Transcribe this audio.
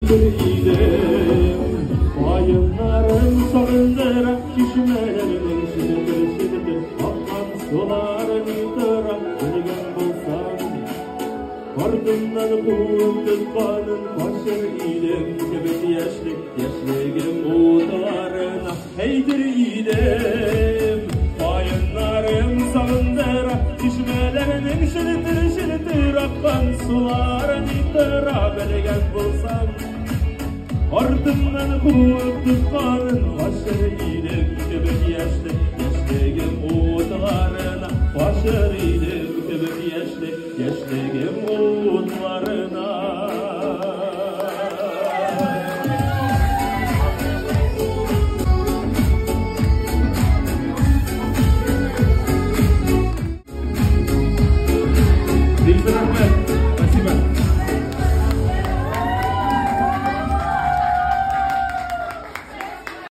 idim Bayınlarım sağındırak Çişmelerinin şidir Akkan suların ıtırak Bilgen bulsam Ardından kuğum tıkkanın Başır idim Kebet yaşligim Uğularına heydir idim Bayınlarım sağındırak Çişmelerinin şidir Akkan suların ıtırak Bilgen bulsam Ardından kuğum tıkkanın Başır idim Kebet yaşligim Uğularına Başır idim Kebet yaşligim Uğularına